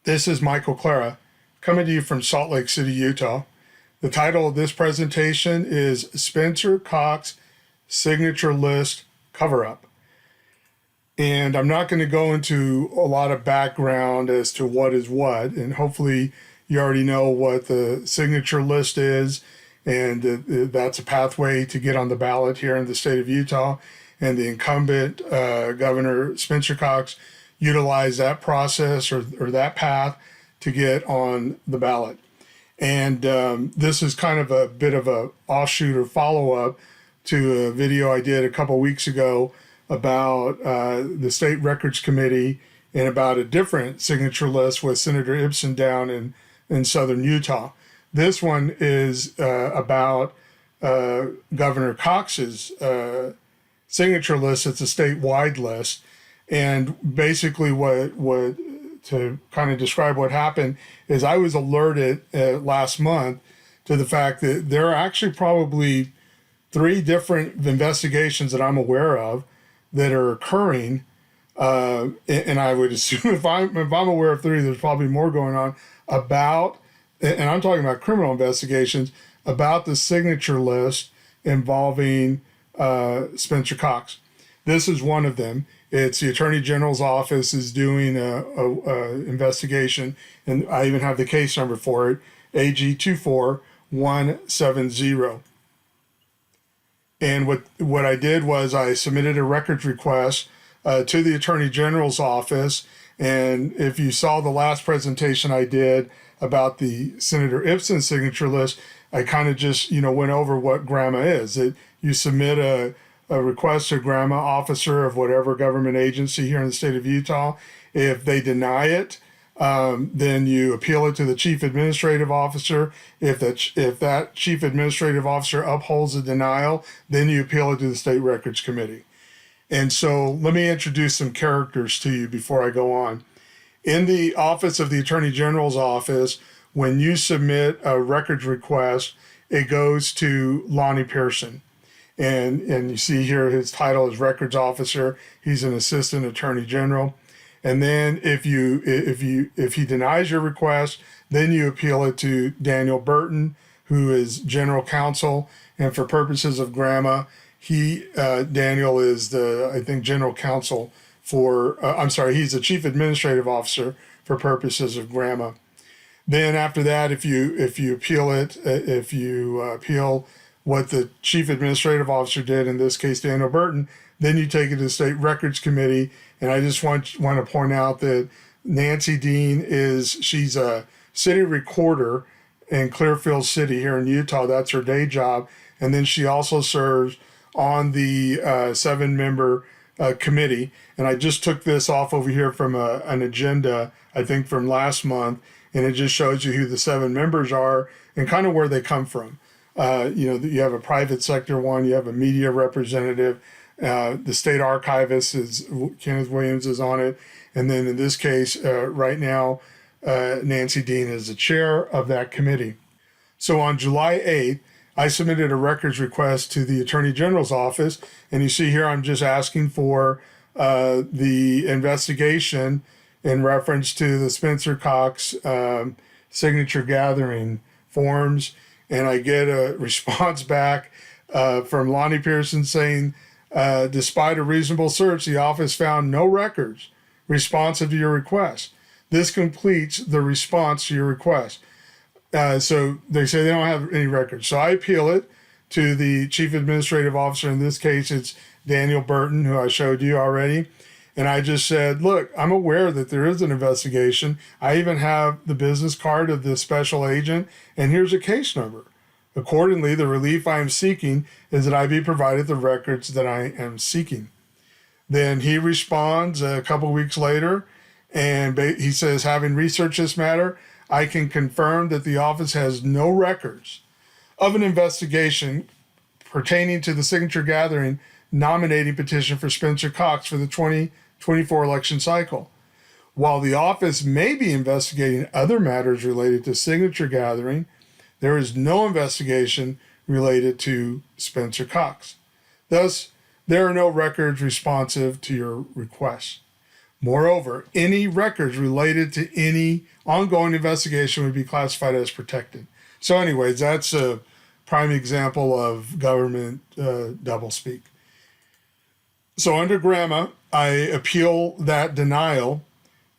This is Michael Clara, coming to you from Salt Lake City, Utah. The title of this presentation is Spencer Cox Signature List Cover-Up. And I'm not going to go into a lot of background as to what is what, and hopefully you already know what the signature list is, and that's a pathway to get on the ballot here in the state of Utah. And the incumbent Governor Spencer Cox utilized that process or that path to get on the ballot. And this is kind of a bit of a offshoot or follow-up to a video I did a couple weeks ago about the State Records Committee and about a different signature list with Senator Ibsen down in southern Utah. This one is about Governor Cox's signature list. It's a statewide list. And basically what to kind of describe what happened is I was alerted last month to the fact that there are actually probably 3 different investigations that I'm aware of that are occurring. And I would assume if I'm aware of 3, there's probably more going on about, and I'm talking about criminal investigations, about the signature list involving Spencer Cox. This is one of them. It's the Attorney General's office is doing a investigation, and I even have the case number for it, AG 24170. And what I did was I submitted a records request to the Attorney General's office. And if you saw the last presentation I did about the Senator Ibsen signature list, I kind of just went over what GRAMA is. You submit a request to GRAMA officer of whatever government agency here in the state of Utah. If they deny it, then you appeal it to the chief administrative officer. If that chief administrative officer upholds the denial, then you appeal it to the State Records Committee. And so let me introduce some characters to you before I go on. In the office of the Attorney General's office, when you submit a records request, it goes to Lonnie Pearson. And you see here his title is Records Officer. He's an Assistant Attorney General. And then if he denies your request, then you appeal it to Daniel Burton, who is General Counsel. And for purposes of GRAMA, Daniel is General Counsel for, he's the Chief Administrative Officer for purposes of GRAMA. Then after that, if you appeal what the Chief Administrative Officer did, in this case Daniel Burton, then you take it to the State Records Committee. And I just want to point out that Nancy Dean she's a city recorder in Clearfield City here in Utah. That's her day job. And then she also serves on the 7-member committee. And I just took this off over here from an agenda, I think from last month. And it just shows you who the 7 members are and kind of where they come from. You have a private sector one, you have a media representative, the state archivist is Kenneth Williams is on it, and then in this case, right now, Nancy Dean is the chair of that committee. So on July 8th, I submitted a records request to the Attorney General's office, and you see here I'm just asking for the investigation in reference to the Spencer Cox signature gathering forms. And I get a response back from Lonnie Pearson saying, despite a reasonable search, the office found no records responsive to your request. This completes the response to your request. So they say they don't have any records. So I appeal it to the Chief Administrative Officer. In this case, it's Daniel Burton, who I showed you already. And I just said, look, I'm aware that there is an investigation. I even have the business card of the special agent, and here's a case number. Accordingly, the relief I am seeking is that I be provided the records that I am seeking. Then he responds a couple weeks later, and he says, having researched this matter, I can confirm that the office has no records of an investigation pertaining to the signature gathering nominating petition for Spencer Cox for the 2024 election cycle. While the office may be investigating other matters related to signature gathering, there is no investigation related to Spencer Cox. Thus, there are no records responsive to your request. Moreover, any records related to any ongoing investigation would be classified as protected. So anyways, that's a prime example of government doublespeak. So under GRAMA, I appeal that denial,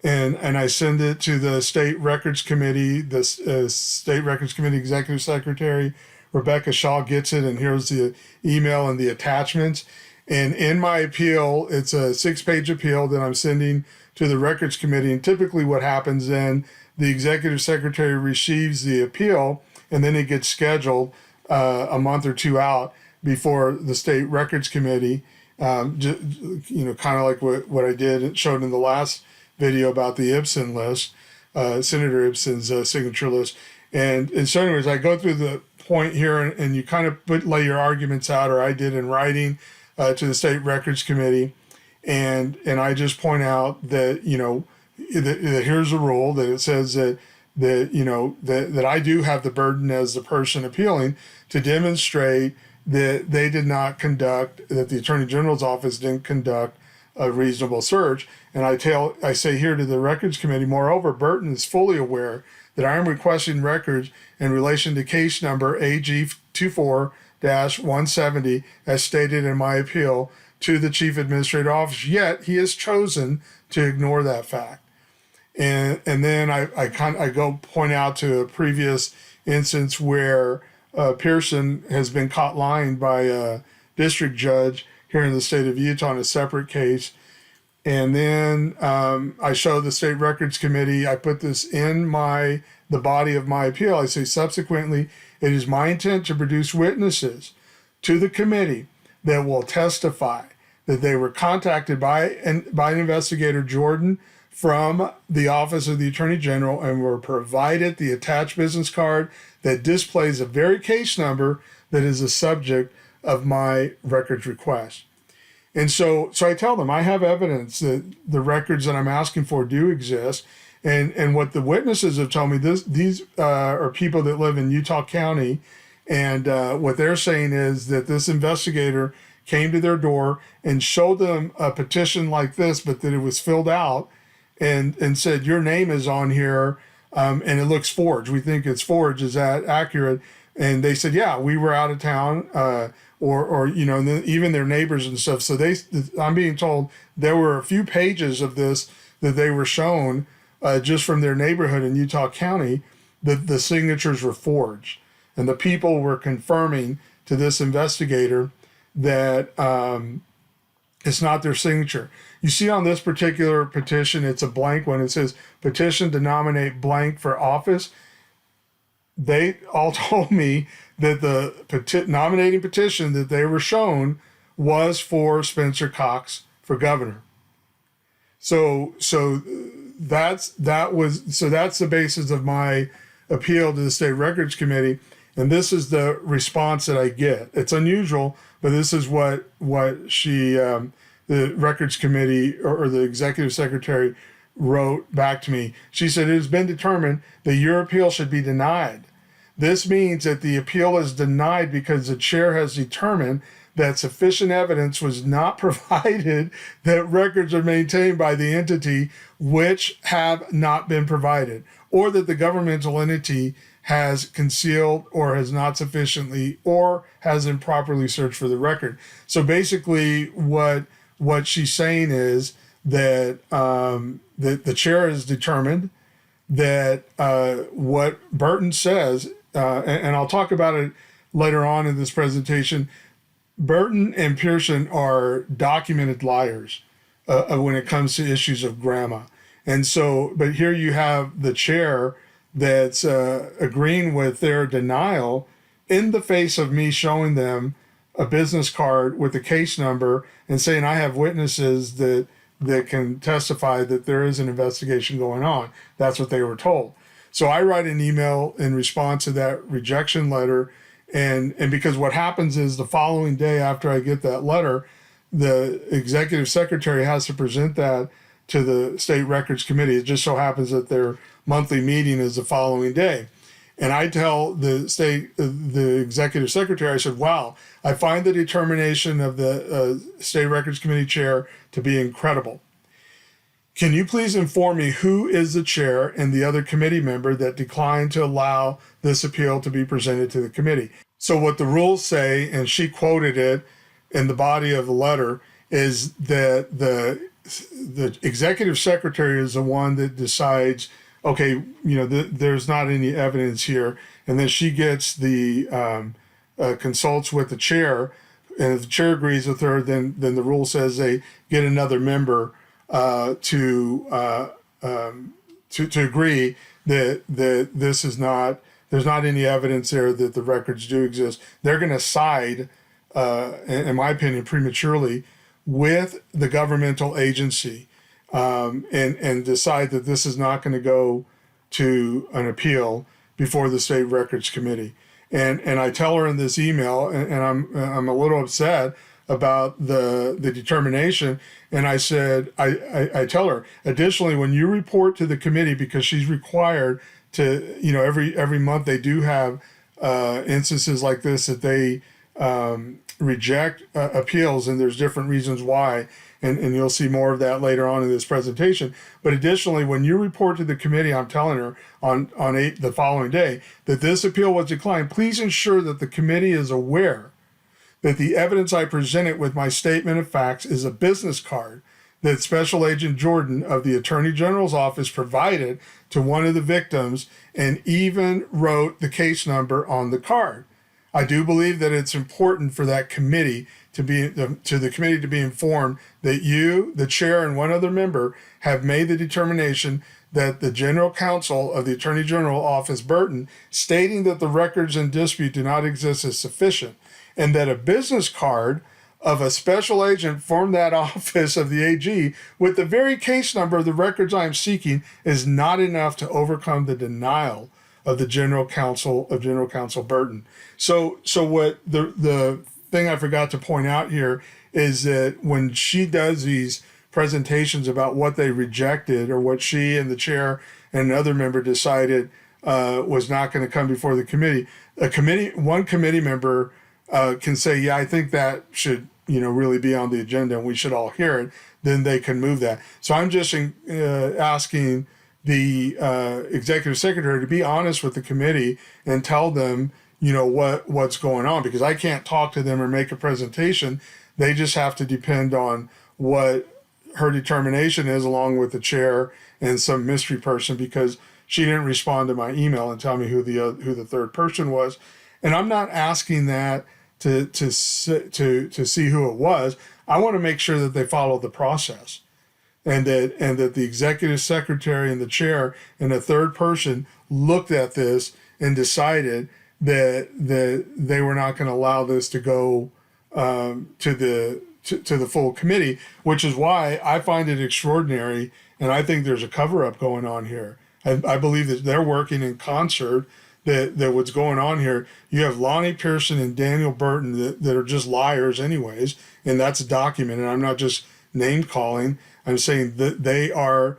and I send it to the State Records Committee. The State Records Committee Executive Secretary Rebecca Shaw gets it, and here's the email and the attachments. And in my appeal, it's a 6-page appeal that I'm sending to the Records Committee. And typically what happens then, the Executive Secretary receives the appeal, and then it gets scheduled a month or two out before the State Records Committee, kind of like what I showed in the last video about the Ibsen list, Senator Ibsen's signature list. And so anyways, I go through the point here, and you kind of lay your arguments out, or I did in writing, to the State Records Committee, and I just point out that that here's a rule that it says that I do have the burden as the person appealing to demonstrate that they did not conduct, that the Attorney General's office didn't conduct a reasonable search. And I say here to the Records Committee, moreover, Burton is fully aware that I am requesting records in relation to case number AG 24-170 as stated in my appeal to the Chief Administrative Officer, yet he has chosen to ignore that fact. And then I go point out to a previous instance where Pearson has been caught lying by a district judge here in the state of Utah in a separate case. And then I show the State Records Committee, I put this in the body of my appeal. I say, subsequently, it is my intent to produce witnesses to the committee that will testify that they were contacted by an investigator, Jordan, from the Office of the Attorney General, and were provided the attached business card that displays a very case number that is the subject of my records request. And so I tell them I have evidence that the records that I'm asking for do exist. And what the witnesses have told me, these are people that live in Utah County. And what they're saying is that this investigator came to their door and showed them a petition like this, but that it was filled out and said, your name is on here, and it looks forged. We think it's forged. Is that accurate? And they said, yeah, we were out of town, or even their neighbors and stuff. So I'm being told there were a few pages of this that they were shown just from their neighborhood in Utah County, that the signatures were forged. And the people were confirming to this investigator that it's not their signature. You see on this particular petition, it's a blank one. It says, petition to nominate blank for office. They all told me that the nominating petition that they were shown was for Spencer Cox for governor. So that's the basis of my appeal to the State Records Committee, and this is the response that I get. It's unusual, but this is what the Records Committee or the Executive Secretary wrote back to me. She said, it has been determined that your appeal should be denied. This means that the appeal is denied because the chair has determined that sufficient evidence was not provided that records are maintained by the entity which have not been provided, or that the governmental entity has concealed or has not sufficiently or has improperly searched for the record. So basically what she's saying is that that the chair has determined that what Burton says, and I'll talk about it later on in this presentation, Burton and Pearson are documented liars when it comes to issues of GRAMA. And so, but here you have the chair that's agreeing with their denial in the face of me showing them a business card with a case number and saying I have witnesses that can testify that there is an investigation going on. That's what they were told. So I write an email in response to that rejection letter. And because what happens is the following day after I get that letter, the executive secretary has to present that to the State Records Committee. It just so happens that their monthly meeting is the following day. And I tell the executive secretary, I said, wow, I find the determination of the State Records Committee chair to be incredible. can you please inform me who is the chair and the other committee member that declined to allow this appeal to be presented to the committee? So what the rules say, and she quoted it in the body of the letter, is that the executive secretary is the one that decides, okay, there's not any evidence here, and then she gets the consults with the chair, and if the chair agrees with her, then the rule says they get another member to agree that this is not, there's not any evidence there that the records do exist. They're going to side, in my opinion, prematurely with the governmental agency, and decide that this is not going to go to an appeal before the state records committee. And I tell her in this email, and I'm a little upset about the determination. And I said, I tell her, additionally, when you report to the committee, because she's required to, every month they do have instances like this that they reject appeals, and there's different reasons why. And you'll see more of that later on in this presentation. But additionally, when you report to the committee, I'm telling her on the following day that this appeal was declined, please ensure that the committee is aware that the evidence I presented with my statement of facts is a business card that Special Agent Jordan of the Attorney General's office provided to one of the victims, and even wrote the case number on the card. I do believe that it's important for that committee to the committee to be informed that you, the chair, and one other member have made the determination that the general counsel of the Attorney General office, Burton, stating that the records in dispute do not exist is sufficient, and that a business card of a special agent from that office of the AG with the very case number of the records I am seeking is not enough to overcome the denial of the general counsel Burton. So what the thing I forgot to point out here is that when she does these presentations about what they rejected, or what she and the chair and another member decided was not going to come before the committee, one committee member can say, yeah, I think that should really be on the agenda and we should all hear it, then they can move that. So I'm just asking the executive secretary to be honest with the committee and tell them what's going on, because I can't talk to them or make a presentation. They just have to depend on what her determination is, along with the chair and some mystery person, because she didn't respond to my email and tell me who the third person was. And I'm not asking that to see who it was. I want to make sure that they follow the process, and that the executive secretary and the chair and a third person looked at this and decided that they were not going to allow this to go to the full committee, which is why I find it extraordinary, and I think there's a cover-up going on here. I believe that they're working in concert, that what's going on here, you have Lonnie Pearson and Daniel Burton that are just liars anyways, and that's documented. I'm not just name calling. I'm saying that they are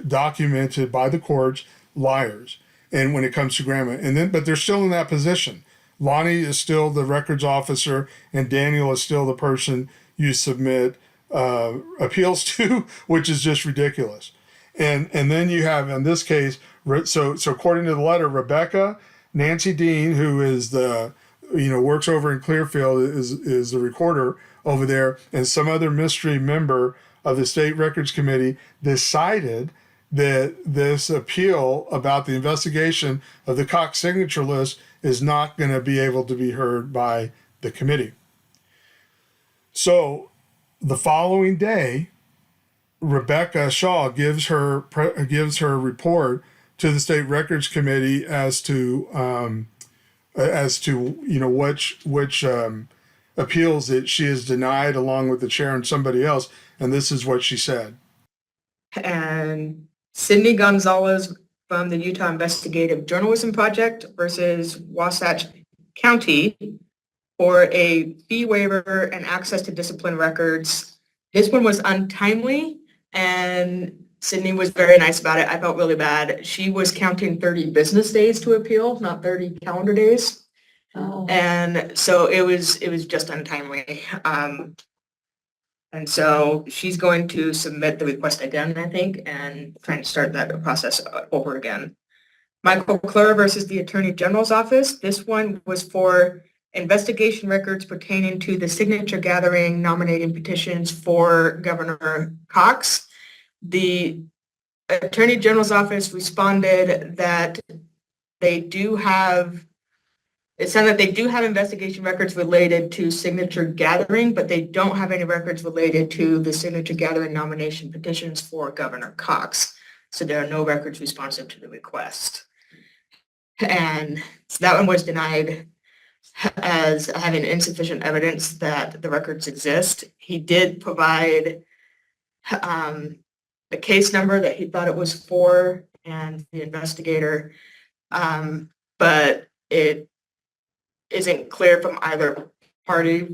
documented by the courts liars. And when it comes to GRAMA, but they're still in that position. Lonnie is still the records officer, and Daniel is still the person you submit appeals to, which is just ridiculous. And then you have, in this case, so according to the letter, Rebecca, Nancy Dean, who is works over in Clearfield, is the recorder over there, and some other mystery member of the State Records Committee decided that this appeal about the investigation of the Cox signature list is not going to be able to be heard by the committee. So the following day, Rebecca Shaw gives her report to the State Records Committee as to which appeals that she has denied, along with the chair and somebody else. And this is what she said. And Cindy Gonzalez from the Utah Investigative Journalism Project versus Wasatch County for a fee waiver and access to discipline records. This one was untimely, and Sydney was very nice about it. I felt really bad. She was counting 30 business days to appeal, not 30 calendar days. Oh. And so it was just untimely. And so she's going to submit the request again, I think, and trying to start that process over again. Michael Clure versus the Attorney General's Office. This one was for investigation records pertaining to the signature gathering nominating petitions for Governor Cox. The Attorney General's Office responded that they do have, it said that they do have investigation records related to signature gathering, but they don't have any records related to the signature gathering nomination petitions for Governor Cox. So there are no records responsive to the request. And so that one was denied as having insufficient evidence that the records exist. He did provide the case number that he thought it was for and the investigator, but it isn't clear from either party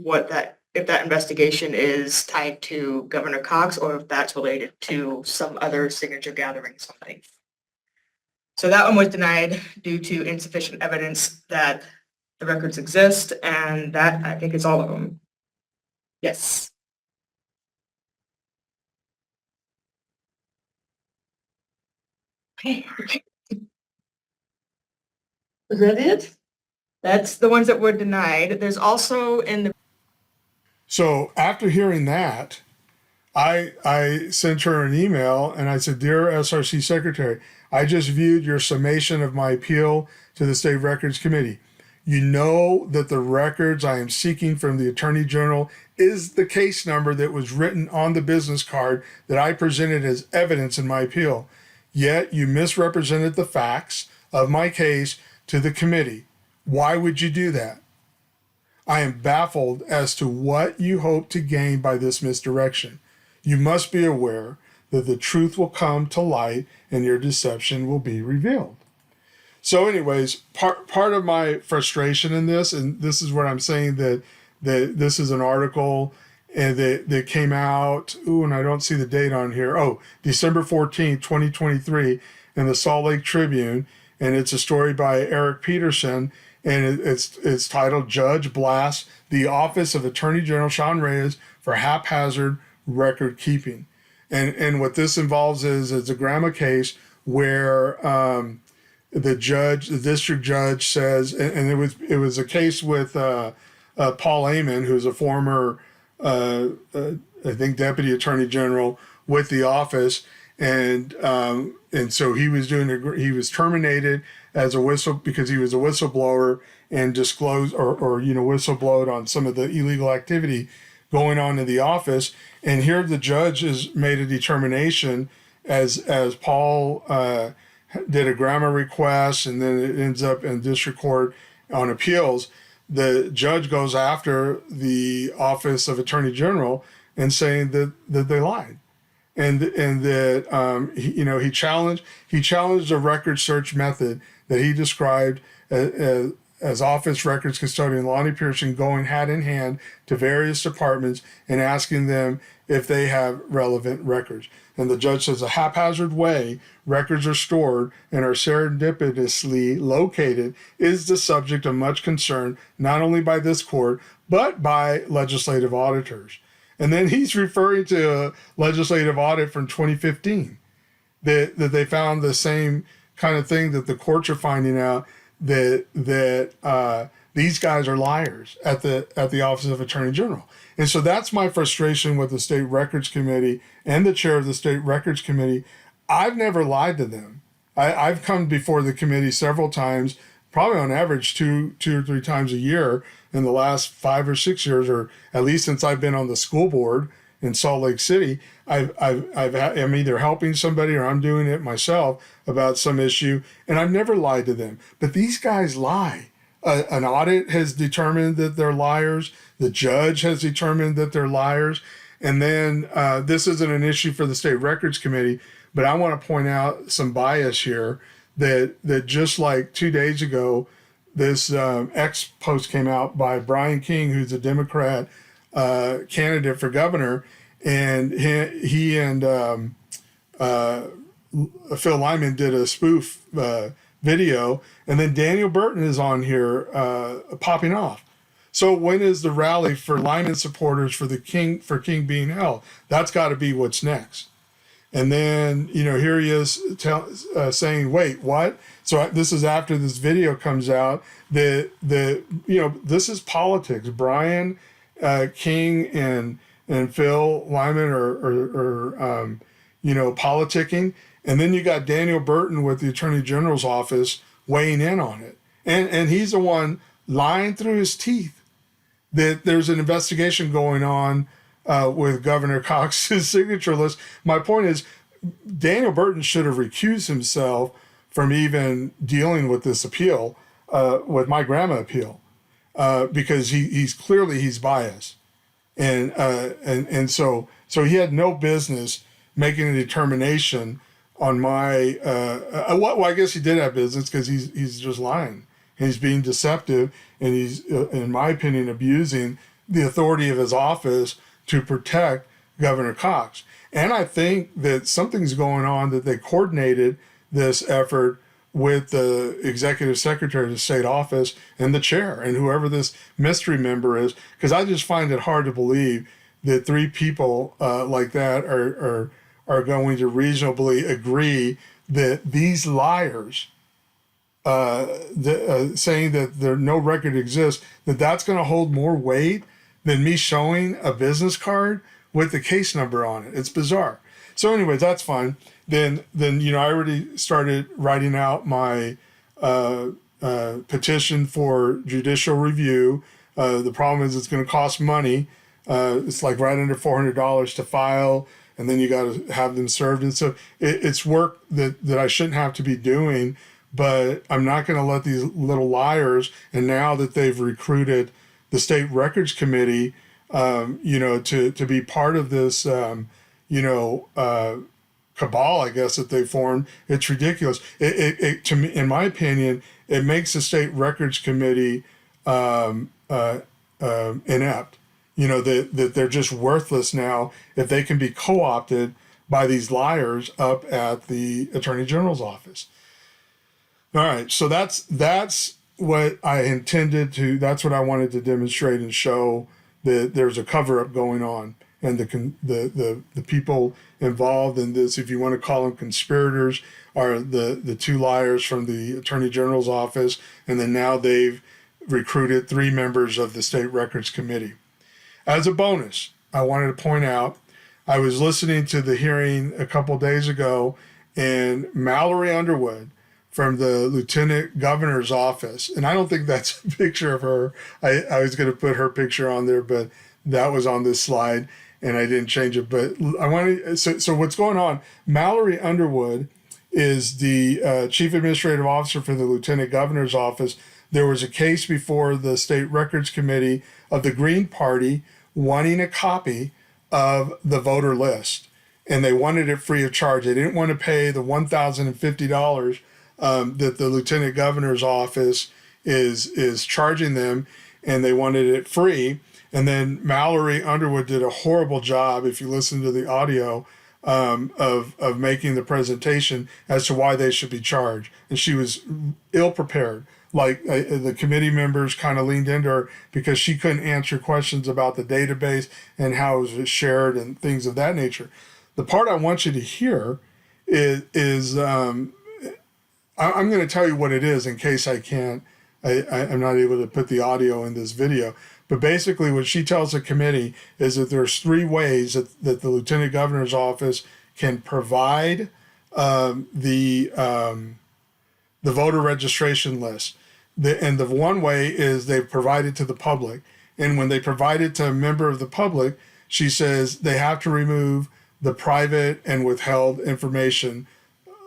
if that investigation is tied to Governor Cox or if that's related to some other signature gathering something. So that one was denied due to insufficient evidence that the records exist, and that I think is all of them. Yes. Okay. Is that it? That's the ones that were denied. There's also in the. So after hearing that, I sent her an email and I said, "Dear SRC Secretary, I just viewed your summation of my appeal to the State Records Committee. You know that the records I am seeking from the Attorney General is the case number that was written on the business card that I presented as evidence in my appeal. Yet you misrepresented the facts of my case to the committee. Why would you do that? I am baffled as to what you hope to gain by this misdirection. You must be aware that the truth will come to light and your deception will be revealed." So anyways, part of my frustration in this, and this is what I'm saying, that this is an article and that came out, and I don't see the date on here. December 14th, 2023 in the Salt Lake Tribune. And it's a story by Eric Peterson, and it's titled "Judge Blasts the Office of Attorney General Sean Reyes for Haphazard Record Keeping." And what this involves is it's a GRAMA case where the district judge says, and it was a case with Paul Amon, who's a former I think deputy attorney general with the office, and so he was terminated as because he was a whistleblower and disclosed or whistleblowed on some of the illegal activity going on in the office. And here the judge has made a determination as Paul did a GRAMA request, and then it ends up in district court on appeals. The judge goes after the Office of Attorney General and saying that they lied. And that he challenged a record search method that he described as office records custodian Lonnie Pearson going hand in hand to various departments and asking them if they have relevant records. And the judge says a haphazard way records are stored and are serendipitously located is the subject of much concern, not only by this court, but by legislative auditors. And then he's referring to a legislative audit from 2015 that they found the same kind of thing that the courts are finding out, that these guys are liars at the Office of Attorney General. And so that's my frustration with the State Records Committee and the chair of the State Records Committee. I've never lied to them. I've come before the committee several times, probably on average two or three times a year in the last 5 or 6 years, or at least since I've been on the school board in Salt Lake City. I'm either helping somebody or I'm doing it myself about some issue, and I've never lied to them. But these guys lie. An audit has determined that they're liars. The judge has determined that they're liars. And then this isn't an issue for the State Records Committee, but I want to point out some bias here that just like 2 days ago, this X post came out by Brian King, who's a Democrat candidate for governor, and he and Phil Lyman did a spoof video, and then Daniel Burton is on here popping off. So when is the rally for Lyman supporters for King being held? That's got to be what's next. And then, here he is saying, wait, what? So this is after this video comes out this is politics. Brian King and Phil Lyman are politicking. And then you got Daniel Burton with the Attorney General's office weighing in on it. And he's the one lying through his teeth that there's an investigation going on with Governor Cox's signature list. My point is, Daniel Burton should have recused himself from even dealing with this appeal, with my GRAMA appeal, because he's clearly biased, and so he had no business making a determination on my. Well, I guess he did have business because he's just lying and he's being deceptive and he's, in my opinion, abusing the authority of his office to protect Governor Cox. And I think that something's going on, that they coordinated this effort with the executive secretary of the state office and the chair and whoever this mystery member is, because I just find it hard to believe that three people like that are going to reasonably agree that these liars saying that there no record exists, that's going to hold more weight than me showing a business card with the case number on it. It's bizarre. So anyways, that's fine. Then I already started writing out my petition for judicial review. The problem is it's going to cost money. It's like right under $400 to file, and then you got to have them served. And so it's work that I shouldn't have to be doing, but I'm not going to let these little liars, and now that they've recruited the State Records Committee, to be part of this, cabal, I guess, that they formed. It's ridiculous. It to me, in my opinion, it makes the State Records Committee inept. That they're just worthless now if they can be co-opted by these liars up at the Attorney General's office. All right, so that's what I intended to. That's what I wanted to demonstrate and show, that there's a cover-up going on, and the people involved in this, if you want to call them conspirators, are the two liars from the Attorney General's office, and then now they've recruited 3 members of the State Records Committee. As a bonus, I wanted to point out, I was listening to the hearing a couple days ago, and Mallory Underwood from the Lieutenant Governor's office, and I don't think that's a picture of her. I was going to put her picture on there, but that was on this slide, and I didn't change it. But I wanted, so what's going on? Mallory Underwood is the Chief Administrative Officer for the Lieutenant Governor's office. There was a case before the State Records Committee of the Green Party wanting a copy of the voter list, and they wanted it free of charge. They didn't want to pay the $1,050 that the Lieutenant Governor's office is charging them, and they wanted it free. And then Mallory Underwood did a horrible job, if you listen to the audio, of making the presentation as to why they should be charged. And she was ill prepared. Like the committee members kind of leaned into her because she couldn't answer questions about the database and how it was shared and things of that nature. The part I want you to hear is I'm going to tell you what it is in case I'm not able to put the audio in this video. But basically what she tells the committee is that there's 3 ways that the Lieutenant Governor's office can provide the voter registration list. And the one way is they provide it to the public. And when they provide it to a member of the public, she says they have to remove the private and withheld information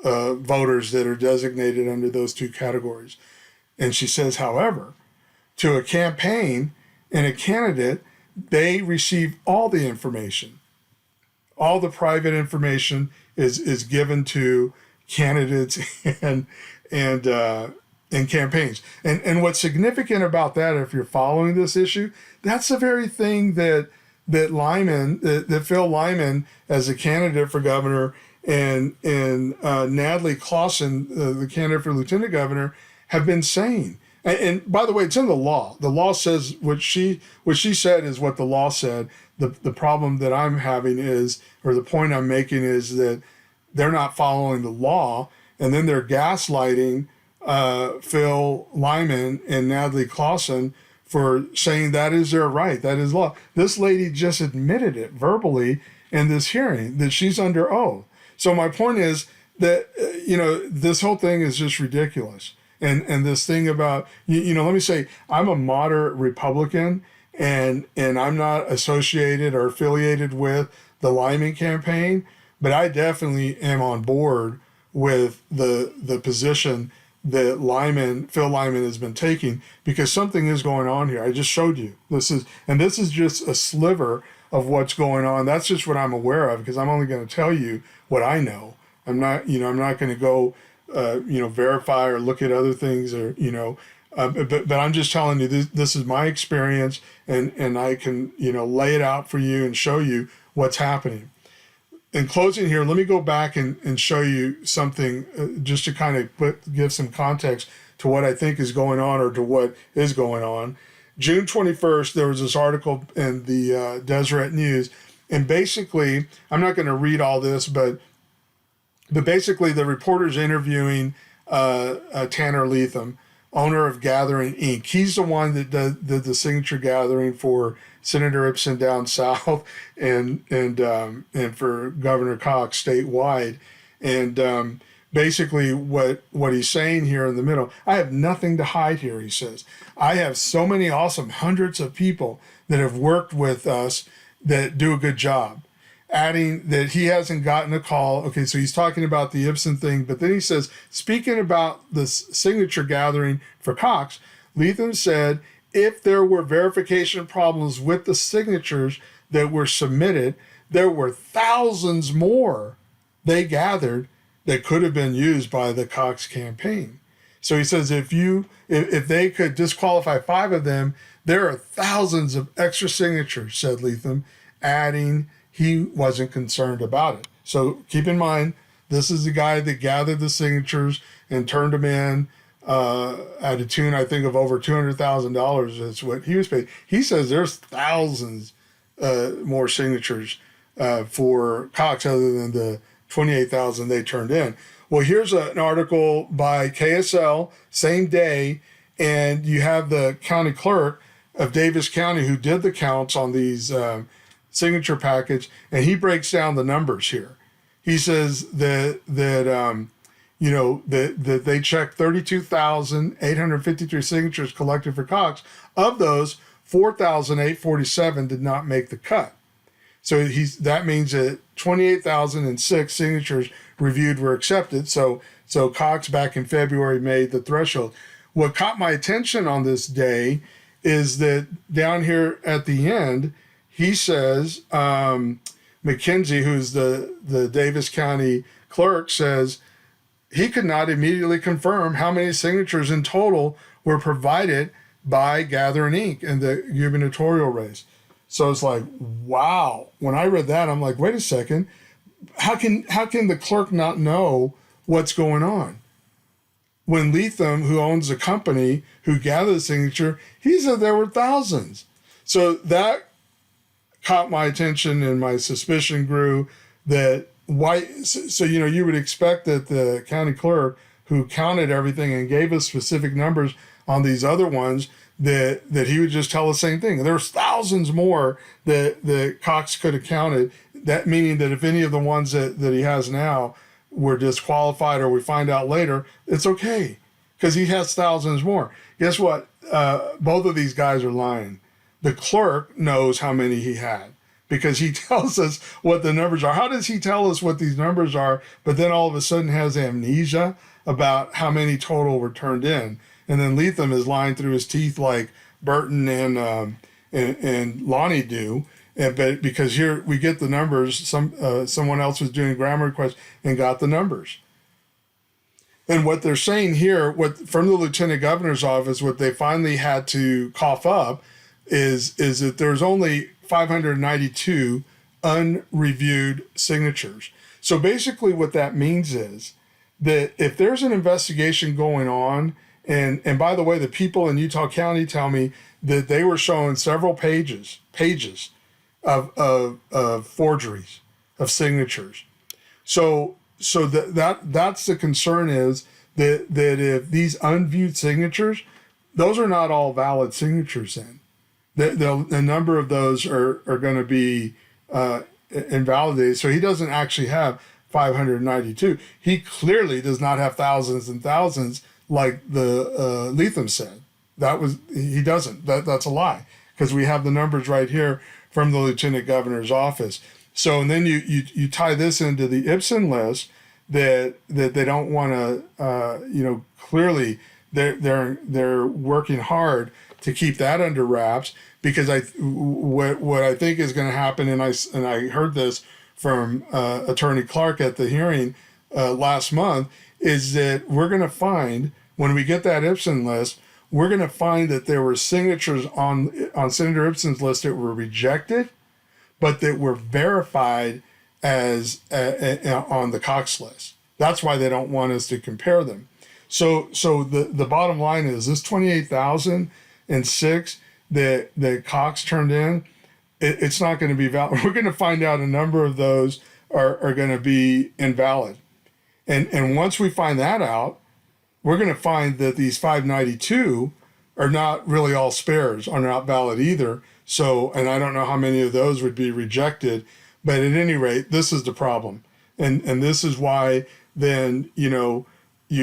voters that are designated under those 2 categories. And she says, however, to a campaign and a candidate, they receive all the information. All the private information is given to candidates and campaigns. And what's significant about that, if you're following this issue, that's the very thing that Phil Lyman, as a candidate for governor, and Natalie Clausen, the candidate for lieutenant governor, have been saying. And by the way, it's in the law. The law says what she said is what the law said. The problem that I'm having is, or the point I'm making is that they're not following the law, and then they're gaslighting Phil Lyman and Natalie Clausen for saying that is their right, that is law. This lady just admitted it verbally in this hearing that she's under oath. So my point is that this whole thing is just ridiculous. And this thing about let me say, I'm a moderate Republican, and I'm not associated or affiliated with the Lyman campaign, but I definitely am on board with the position that Phil Lyman has been taking, because something is going on here. I just showed you. This is just a sliver of what's going on. That's just what I'm aware of, because I'm only going to tell you what I know. I'm not going to go, verify or look at other things, or, but I'm just telling you this is my experience, and I can, lay it out for you and show you what's happening. In closing here, let me go back and show you something just to kind of give some context to what I think is going on, or to what is going on. June 21st, there was this article in the Deseret News, and basically, I'm not going to read all this, but basically the reporter's interviewing Tanner Lethem, owner of Gathering Inc. He's the one that did the signature gathering for Senator Ipsen down south, and for Governor Cox statewide. And basically what he's saying here in the middle, I have nothing to hide here, he says. I have so many awesome hundreds of people that have worked with us that do a good job. Adding that he hasn't gotten a call. Okay, so he's talking about the Ipsen thing, but then he says, speaking about the signature gathering for Cox, Lethem said, if there were verification problems with the signatures that were submitted, there were thousands more they gathered that could have been used by the Cox campaign. So he says, if they could disqualify 5 of them, there are thousands of extra signatures, said Lethem, adding he wasn't concerned about it. So keep in mind, this is the guy that gathered the signatures and turned them in at a tune, I think, of over $200,000. That's what he was paid. He says there's thousands more signatures for Cox other than the 28,000 they turned in. Well, here's an article by KSL, same day, and you have the county clerk of Davis County who did the counts on these signature package, and he breaks down the numbers here. He says that they checked 32,853 signatures collected for Cox. Of those, 4,847 did not make the cut. So that means that 28,006 signatures reviewed were accepted. So Cox back in February made the threshold. What caught my attention on this day is that down here at the end, he says, McKenzie, who's the Davis County clerk, says he could not immediately confirm how many signatures in total were provided by Gathering Inc. in the gubernatorial race. So it's like, wow. When I read that, I'm like, wait a second. How can the clerk not know what's going on? When Lethem, who owns the company, who gathered the signature, he said there were thousands. So that caught my attention, and my suspicion grew that you would expect that the county clerk who counted everything and gave us specific numbers on these other ones, that he would just tell the same thing. There's thousands more that Cox could have counted, that meaning that if any of the ones that he has now were disqualified, or we find out later, it's okay, because he has thousands more. Guess what? Both of these guys are lying. The clerk knows how many he had, because he tells us what the numbers are. How does he tell us what these numbers are, but then all of a sudden has amnesia about how many total were turned in? And then Lethem is lying through his teeth like Burton and Lonnie do. But because here we get the numbers, someone else was doing GRAMA requests and got the numbers. And what they're saying here, from the lieutenant governor's office, what they finally had to cough up is that there's only 592 unreviewed signatures. So basically what that means is that if there's an investigation going on And by the way, the people in Utah County tell me that they were showing several pages of forgeries of signatures. So that's the concern, is that if these unviewed signatures, those are not all valid signatures. Then the number of those are going to be invalidated. So he doesn't actually have 592. He clearly does not have thousands and thousands like the Lethem said. He doesn't. That's a lie, because we have the numbers right here from the lieutenant governor's office. So, and then you tie this into the Ibsen list that they don't want to, clearly they're working hard to keep that under wraps, because what I think is going to happen, and I heard this from Attorney Clark at the hearing last month, is that we're going to find, when we get that Ibsen list, we're going to find that there were signatures on Senator Ibsen's list that were rejected, but that were verified as on the Cox list. That's why they don't want us to compare them. So the bottom line is, this 28,006 that Cox turned in, it's not going to be valid. We're going to find out a number of those are going to be invalid. And once we find that out, we're going to find that these 592 are not really all spares, are not valid either. So, and I don't know how many of those would be rejected, but at any rate, this is the problem. And this is why then, you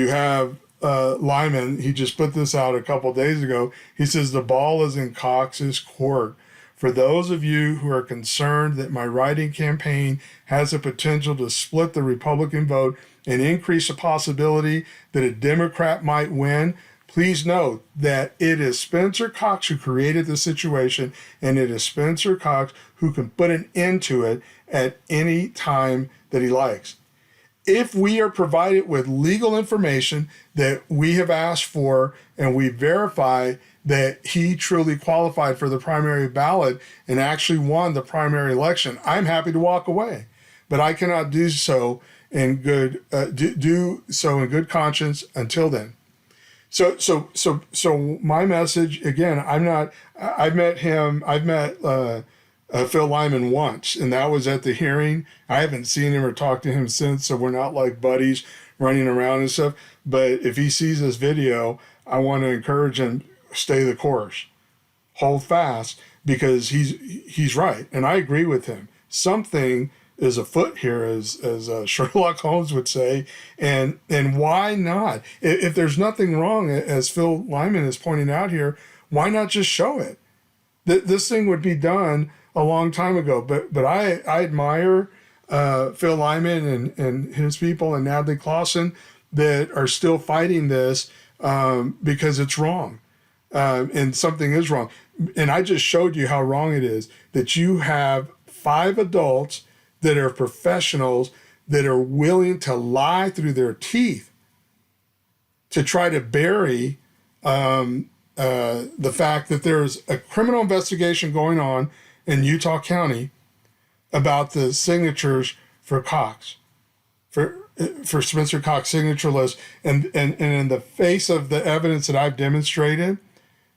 have Lyman, he just put this out a couple days ago. He says, the ball is in Cox's court. For those of you who are concerned that my writing campaign has the potential to split the Republican vote and increase the possibility that a Democrat might win, please note that it is Spencer Cox who created the situation, and it is Spencer Cox who can put an end to it at any time that he likes. If we are provided with legal information that we have asked for, and we verify that he truly qualified for the primary ballot and actually won the primary election, I'm happy to walk away. But I cannot do so in good conscience until then. So my message again, I've met Phil Lyman once, and that was at the hearing. I haven't seen him or talked to him since, so we're not like buddies running around and stuff. But if he sees this video, I want to encourage him, stay the course, hold fast, because he's right, and I agree with him. Something is afoot here, as Sherlock Holmes would say, and why not? If there's nothing wrong, as Phil Lyman is pointing out here, why not just show it? This thing would be done a long time ago. But I admire Phil Lyman and his people, and Natalie Clausen, that are still fighting this because it's wrong. And something is wrong. And I just showed you how wrong it is, that you have 5 adults that are professionals that are willing to lie through their teeth to try to bury the fact that there's a criminal investigation going on in Utah County about the signatures for Cox, for Spencer Cox signature list. And in the face of the evidence that I've demonstrated,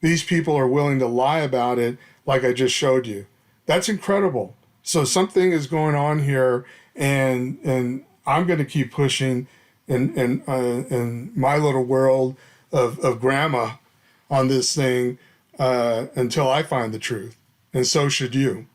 these people are willing to lie about it, like I just showed you. That's incredible. So something is going on here, and I'm going to keep pushing in my little world of GRAMA on this thing until I find the truth. And so should you.